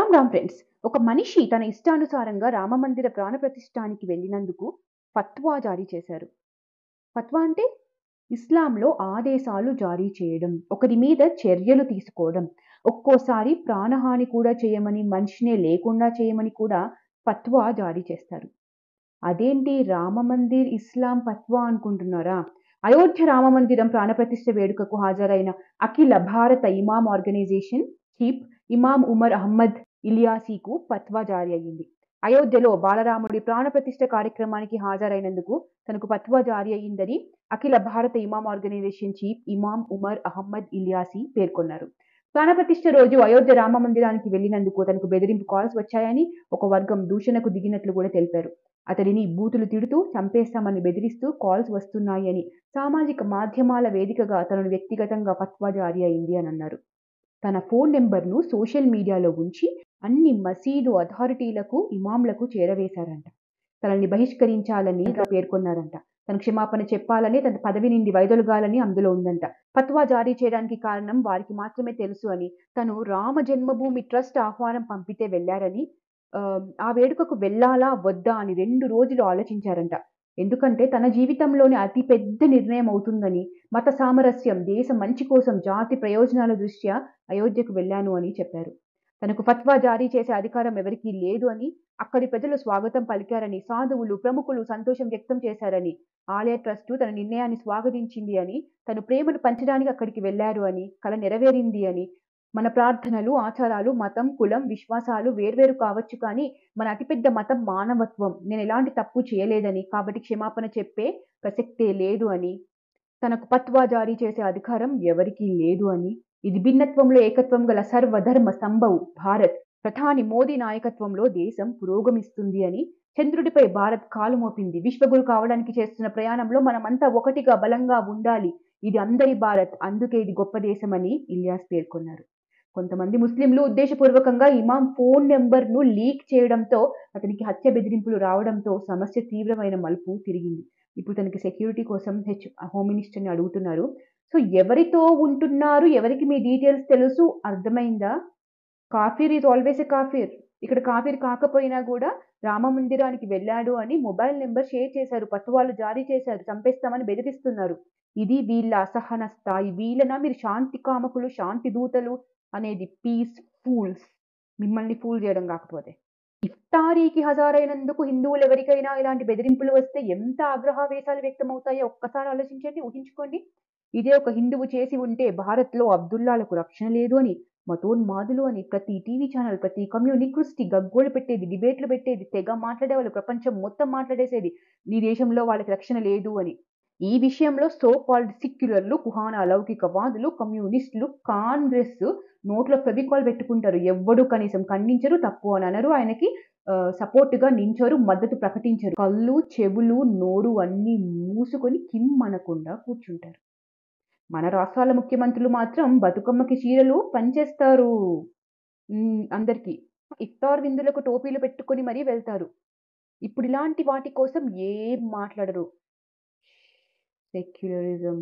Ram Ram friends. ఒక మనిషి తన ఇష్టానుసారంగా రామమందిర ప్రాణప్రతిష్ఠానికి వెళ్ళినందుకు ఫత్వా జారీ చేశారు. ఫత్వా అంటే ఇస్లాంలో ఆదేశాలు జారీ చేయడం, ఒకరి మీద చర్యలు తీసుకోవడం, ఒక్కోసారి ప్రాణహాని కూడా చేయమని, మనిషినే లేకుండా చేయమని కూడా ఫత్వా జారీ చేస్తారు. అదేంటి రామమందిర్ ఇస్లాం ఫత్వా అనుకుంటున్నారా? అయోధ్య రామమందిరం ప్రాణప్రతిష్ఠ వేడుకకు హాజరైన అఖిల భారత ఇమాం ఆర్గనైజేషన్ చీఫ్ ఇమాం ఉమర్ అహ్మద్ ఇలియాసీకు ఫత్వా జారీ అయ్యింది. అయోధ్యలో బాలరాముడి ప్రాణప్రతిష్ఠ కార్యక్రమానికి హాజరైనందుకు తనకు ఫత్వా జారీ అయ్యిందని అఖిల భారత ఇమాం ఆర్గనైజేషన్ చీఫ్ ఇమాం ఉమర్ అహ్మద్ ఇలియాసీ పేర్కొన్నారు. ప్రాణప్రతిష్ఠ రోజు అయోధ్య రామ మందిరానికి వెళ్లినందుకు తనకు బెదిరింపు కాల్స్ వచ్చాయని, ఒక వర్గం దూషణకు దిగినట్లు కూడా తెలిపారు. అతడిని బూతులు తిడుతూ చంపేస్తామని బెదిరిస్తూ కాల్స్ వస్తున్నాయని సామాజిక మాధ్యమాల వేదికగా తనను వ్యక్తిగతంగా ఫత్వా జారీ అయింది అని అన్నారు. తన ఫోన్ నెంబర్ను సోషల్ మీడియాలో ఉంచి అన్ని మసీదు అథారిటీలకు, ఇమాంలకు చేరవేశారంట. తనని బహిష్కరించాలని పేర్కొన్నారంట. తన క్షమాపణ చెప్పాలని, తన పదవి నుండి వైదొలగాలని అందులో ఉందంట. ఫత్వా జారీ చేయడానికి కారణం వారికి మాత్రమే తెలుసు అని, తను రామ జన్మభూమి ట్రస్ట్ ఆహ్వానం పంపితే వెళ్లారని, ఆ వేడుకకు వెళ్ళాలా వద్దా అని 2 రోజులు ఆలోచించారంట. ఎందుకంటే తన జీవితంలోని అతి పెద్ద నిర్ణయం అవుతుందని, మత సామరస్యం, దేశ మంచి కోసం, జాతి ప్రయోజనాల దృష్ట్యా అయోధ్యకు వెళ్ళాను అని చెప్పారు. తనకు ఫత్వా జారీ చేసే అధికారం ఎవరికీ లేదు అని, అక్కడి ప్రజలు స్వాగతం పలికారని, సాధువులు, ప్రముఖులు సంతోషం వ్యక్తం చేశారని, ఆలయ ట్రస్టు తన నిర్ణయాన్ని స్వాగతించింది అని, తను ప్రేమను పంచడానికి అక్కడికి వెళ్లారు అని, కల నెరవేరింది అని, మన ప్రార్థనలు, ఆచారాలు, మతం, కులం, విశ్వాసాలు వేర్వేరు కావచ్చు కానీ మన అతిపెద్ద మతం మానవత్వం. నేను ఎలాంటి తప్పు చేయలేదని, కాబట్టి క్షమాపణ చెప్పే ప్రసక్తే లేదు అని, తనకు ఫత్వా జారీ చేసే అధికారం ఎవరికీ లేదు అని, ఇది భిన్నత్వంలో ఏకత్వం గల సర్వధర్మ సంభవ్ భారత్, ప్రధాని మోదీ నాయకత్వంలో దేశం పురోగమిస్తుంది అని, చంద్రుడిపై భారత్ కాలు మోపింది, విశ్వగురు కావడానికి చేస్తున్న ప్రయాణంలో మనమంతా ఒకటిగా బలంగా ఉండాలి, ఇది అందరి భారత్, అందుకే ఇది గొప్ప దేశం అని ఇలియాస్ పేర్కొన్నారు. కొంతమంది ముస్లింలు ఉద్దేశపూర్వకంగా ఇమాం ఫోన్ నెంబర్ను లీక్ చేయడంతో అతనికి హత్య బెదిరింపులు రావడంతో సమస్య తీవ్రమైన మలుపు తిరిగింది. ఇప్పుడు తనకి సెక్యూరిటీ కోసం హోమ్ మినిస్టర్ని అడుగుతున్నారు. సో ఎవరితో ఉంటున్నారు, ఎవరికి మీ డీటెయిల్స్ తెలుసు, అర్థమైందా? కాఫీర్ ఈజ్ ఆల్వేస్ ఎ కాఫీర్. ఇక్కడ కాఫీర్ కాకపోయినా కూడా రామ మందిరానికి వెళ్ళాడు అని మొబైల్ నెంబర్ షేర్ చేశారు, ఫత్వాలు జారీ చేశారు, చంపేస్తామని బెదిరిస్తున్నారు. ఇది వీళ్ళ అసహన స్థాయి. వీళ్ళనా మీరు శాంతి కామకులు, శాంతి దూతలు అనేది? Piece fools. మిమ్మల్ని ఫూల్ చేయడం కాకపోతే. ఇఫ్తారీకి హజారైనందుకు హిందువులు ఎవరికైనా ఇలాంటి బెదిరింపులు వస్తే ఎంత ఆగ్రహావేశాలు వ్యక్తమవుతాయో ఒక్కసారి ఆలోచించండి, ఊహించుకోండి. ఇదే ఒక హిందువు చేసి ఉంటే భారత్లో అబ్దుల్లాలకు రక్షణ లేదు అని, మతోన్మాదులు అని ప్రతి టీవీ ఛానల్, ప్రతి కమ్యూనిక్రిస్టి గగ్గోలు పెట్టేది, డిబేట్లు పెట్టేది, తెగ మాట్లాడేవాళ్ళు, ప్రపంచం మొత్తం మాట్లాడేసేది నీ దేశంలో వాళ్ళకి రక్షణ లేదు అని. ఈ విషయంలో సో కాల్డ్ సెక్యులర్లు, కుహాన అలౌకికవాదులు, కమ్యూనిస్టులు, కాంగ్రెస్ నోట్లో ఫెవికాల్ పెట్టుకుంటారు. ఎవ్వడు కనీసం ఖండించరు, తప్పు అని అనరు, ఆయనకి సపోర్టుగా నించోరు, మద్దతు ప్రకటించరు. కళ్ళు, చెవులు, నోరు అన్నీ మూసుకొని కిమ్మనకుండా కూర్చుంటారు. మన రాష్ట్రాల ముఖ్యమంత్రులు మాత్రం బతుకమ్మకి చీరలు పంచేస్తారు అందరికీ. ఇఫ్తార్ విందులకు టోపీలు పెట్టుకొని మరీ వెళ్తారు. ఇప్పుడు ఇలాంటి వాటి కోసం ఏం మాట్లాడరు. సెక్యులరిజం.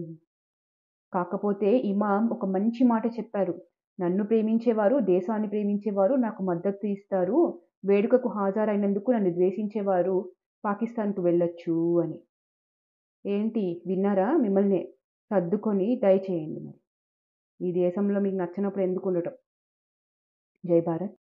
కాకపోతే ఇమాం ఒక మంచి మాట చెప్పారు. నన్ను ప్రేమించేవారు, దేశాన్ని ప్రేమించేవారు నాకు మద్దతు ఇస్తారు. వేడుకకు హాజరైనందుకు నన్ను ద్వేషించేవారు పాకిస్తాన్‌కు వెళ్ళొచ్చు అని. ఏంటి విన్నారా? మిమ్మల్ని సర్దుకొని దయచేయండి మరి. ఈ దేశంలో మీకు నచ్చనప్పుడు ఎందుకు ఉండటం? జై భారత్.